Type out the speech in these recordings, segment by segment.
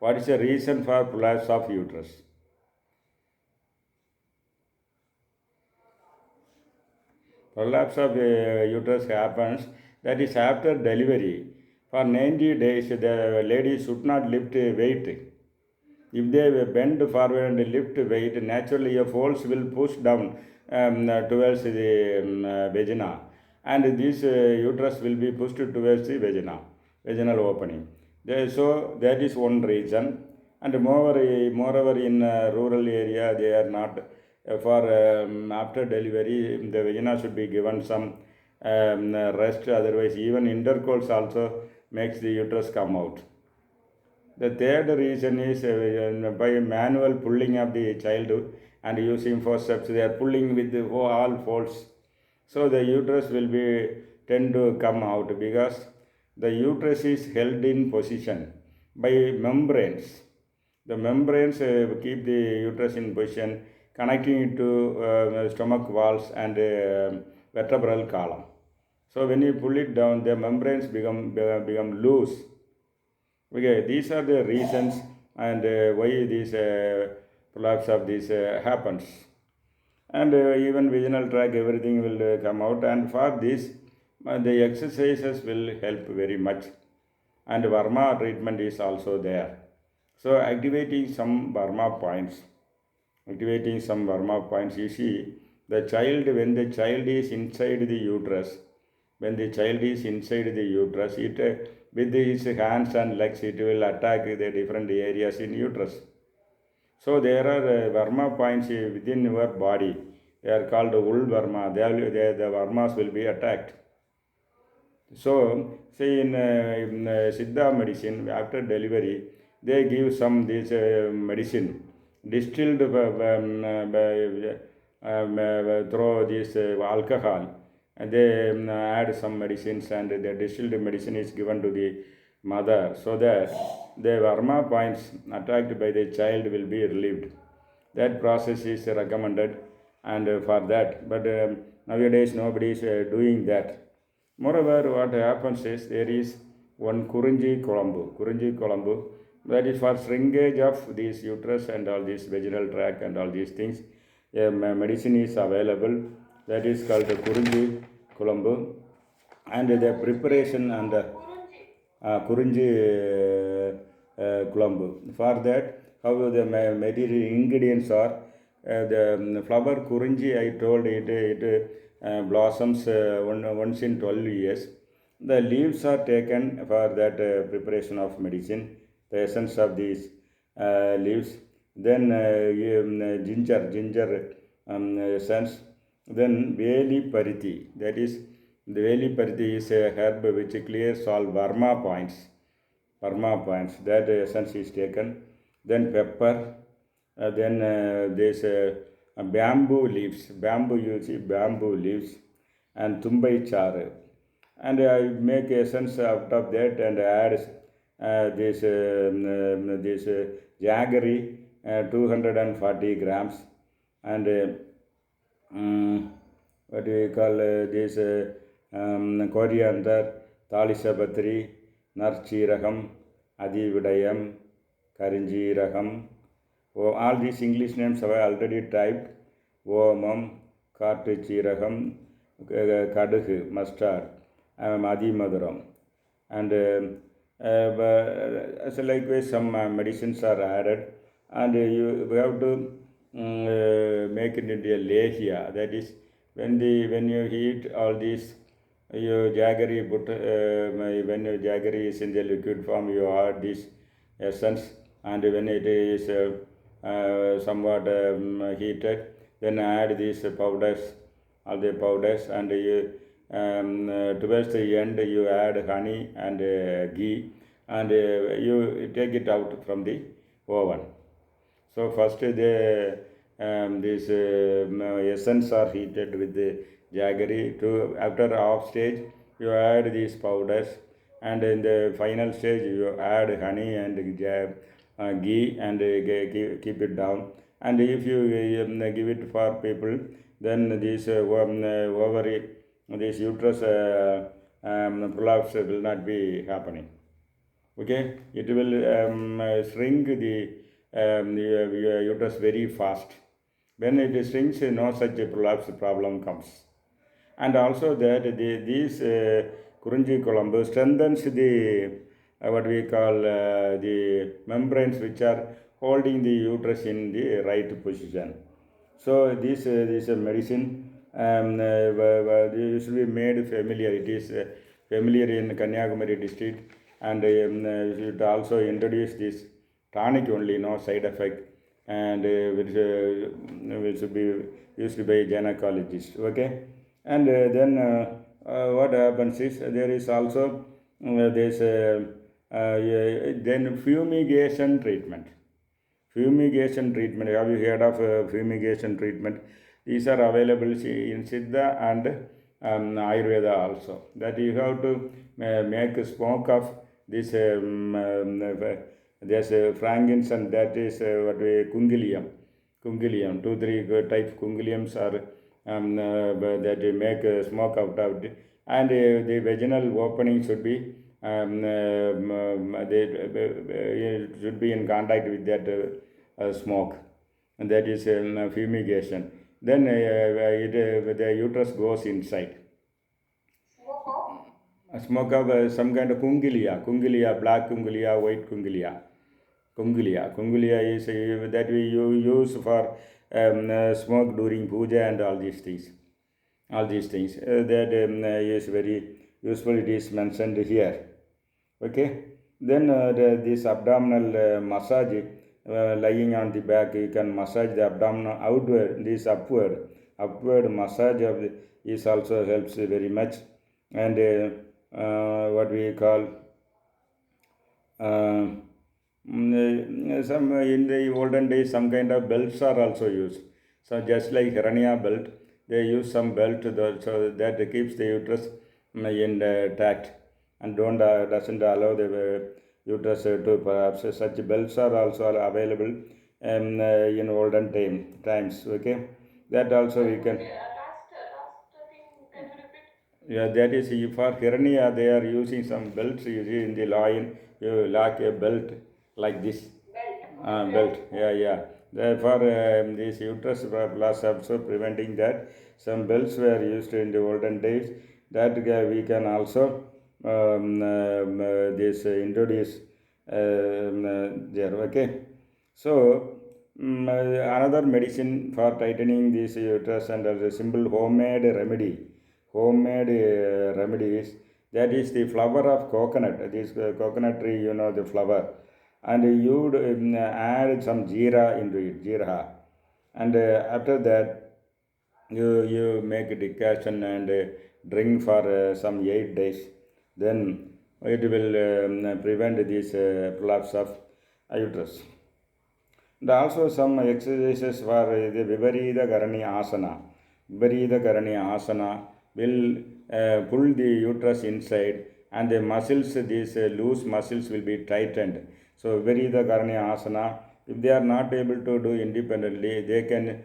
What is the reason for prolapse of uterus? Prolapse of uterus happens, that is after delivery. For 90 days, the lady should not lift weight. If they bend forward and lift weight, naturally your folds will push down towards the vagina, and this uterus will be pushed towards the vaginal opening. So that is one reason. And moreover in rural area, they are not for after delivery, the vagina should be given some rest. Otherwise, even intercourse also makes the uterus come out. The third reason is by manual pulling of the child and using forceps, they are pulling with all folds. So the uterus will be tend to come out because the uterus is held in position by membranes. The membranes keep the uterus in position, connecting it to stomach walls and vertebral column. So when you pull it down, the membranes become loose. Okay, these are the reasons and why this prolapse of this happens. And even vaginal tract, everything will come out. And for this, the exercises will help very much. And Varma treatment is also there. So activating some Varma points. You see, the child, when the child is inside the uterus, it with his hands and legs, it will attack the different areas in uterus. So there are Varma points within your body. They are called Ul Varma. The Varmas will be attacked. So, say in Siddha medicine, after delivery, they give some this medicine distilled through this alcohol, and they add some medicines, and the distilled medicine is given to the mother so that the Varma points attacked by the child will be relieved. That process is recommended, and for that, but nowadays nobody is doing that. Moreover, what happens is there is one Kurunji Kolambu, that is for shrinkage of this uterus and all this vaginal tract and all these things. A medicine is available, that is called Kurunji Kolambu, and the preparation and Kurunji Kolambu. For that, how the material ingredients are, the flower Kurunji, I told it blossoms once in 12 years. The leaves are taken for that preparation of medicine, the essence of these leaves. Then ginger essence. Then Veli Pariti, that is, the Veli Pariti is a herb which clears all Varma points. That essence is taken. Then pepper, then this bamboo leaves, bamboo leaves, and tumbai char, and I make essence out of that and add this jaggery, 240 grams, and what do we call this coriander, talisapatri, narchiragam, adividayam, karinjiragam. All these English names have already typed. Omam, Kartichiragam, Kaduk, mustard, Adimaduram. And so likewise some medicines are added, and you have to make it into a lehia. That is, when you heat all these, your jaggery, when your jaggery is in the liquid form, you add this essence, and when it is somewhat heated, then add these powders, all the powders, and you, towards the end you add honey and ghee, and you take it out from the oven. So first this essence are heated with the jaggery. After half stage you add these powders, and in the final stage you add honey and ghee, and keep it down. And if you give it for people, then this ovary, this uterus prolapse will not be happening. Okay, it will shrink the uterus very fast. When it shrinks, no such a prolapse problem comes. And also that these Kurunji Columbu strengthens the what we call the membranes which are holding the uterus in the right position. So this medicine should be made familiar. It is familiar in Kanyakumari district, and you should also introduce this tonic only, no side effect, and which should be used by gynecologists. Okay, and then what happens is there is also this then fumigation treatment. Fumigation treatment. Have you heard of fumigation treatment? These are available in Siddha and Ayurveda also. That you have to make smoke of this there's frankincense, that is what we kungilium. Kungilium, 2-3 type kungiliums are that you make smoke out of it. And the vaginal opening should be they should be in contact with that smoke, and that is fumigation. Then the uterus goes inside. Smoke of some kind of kungilia, black kungilia, white kungilia. Kungilia is that we use for smoke during puja and all these things. That is very useful. It is mentioned here. Okay. Then this abdominal massage, lying on the back, you can massage the abdomen outward. This upward massage of is also helps very much. And what we call some in the olden days, some kind of belts are also used. So just like hernia belt, they use some belt so that keeps the uterus intact and doesn't allow the uterus to perhaps. Such belts are also available in olden times. Okay, that also we can. Yeah, that is for hernia they are using some belts. You see in the loin, you lock a belt like this. Belt. Yeah. Therefore, this uterus plus also preventing that. Some belts were used in the olden days. That we can also this introduce there. Okay. So another medicine for tightening this uterus and as a simple homemade remedies, that is the flower of coconut. This coconut tree, the flower, and you would add some jeera into it, jeera, and after that you make a decoction and drink for some 8 days. Then it will prevent this prolapse of uterus. And also some exercises for the Viparita Karani Asana. Viparita Karani Asana will pull the uterus inside, and the muscles, these loose muscles will be tightened. So Viparita Karani Asana, if they are not able to do independently, they can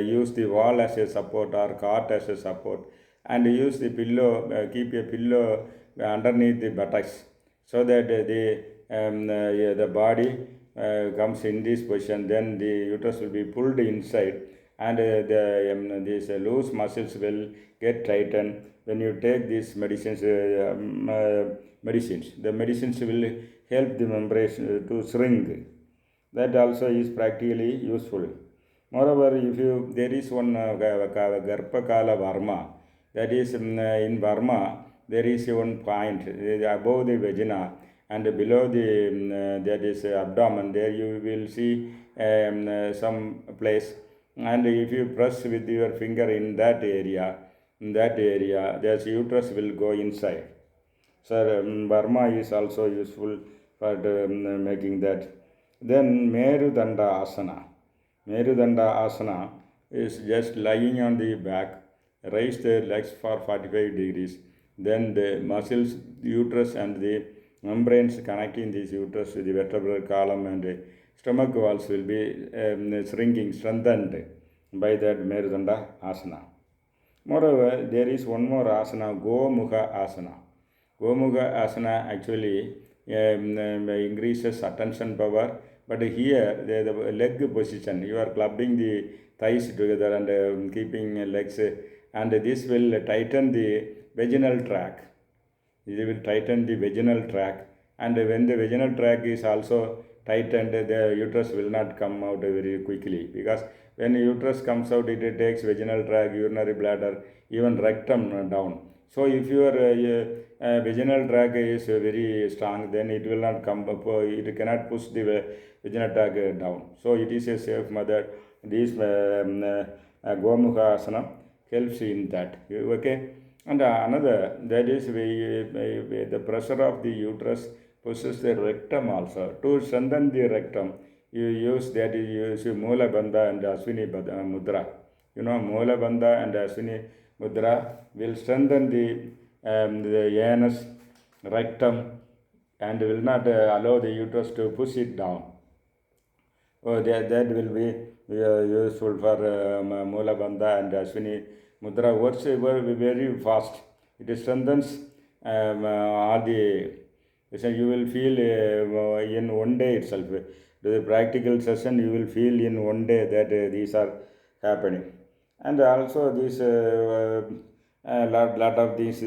use the wall as a support or cot as a support, and use the pillow, keep a pillow underneath the buttocks, so that the body comes in this position. Then the uterus will be pulled inside, and these loose muscles will get tightened. When you take these medicines, the medicines will help the membrane to shrink. That also is practically useful. Moreover, if there is one Garpakala Varma, that is in Varma, there is one point above the vagina and below the that is abdomen. There you will see some place, and if you press with your finger in that area, the uterus will go inside. So Burma is also useful for making that. Then Merudanda Asana. Merudanda Asana is just lying on the back, raise the legs for 45 degrees. Then the muscles, the uterus and the membranes connecting this uterus to the vertebral column and the stomach walls will be shrinking, strengthened by that Merudanda Asana. Moreover, there is one more asana, Gomukha Asana. Gomukha Asana actually increases attention power. But here, the leg position, you are clubbing the thighs together and keeping legs, and this will tighten the vaginal tract. It will tighten the vaginal tract, and when the vaginal tract is also tightened, the uterus will not come out very quickly, because when uterus comes out, it takes vaginal tract, urinary bladder, even rectum down. So if your vaginal tract is very strong, then it will not come up, it cannot push the vaginal tract down. So it is a safe method. This Gomukha Asana helps in that. Okay. And another, that is the pressure of the uterus pushes the rectum also. To strengthen the rectum, you use Mula Bandha and Ashwini Mudra. Mula Bandha and Ashwini Mudra will strengthen the anus, rectum, and will not allow the uterus to push it down. That will be useful for Mula Bandha and Ashwini Mudra. Works very fast. It strengthens all the. So you will feel in one day itself. The practical session you will feel in one day that these are happening, and also this lot of these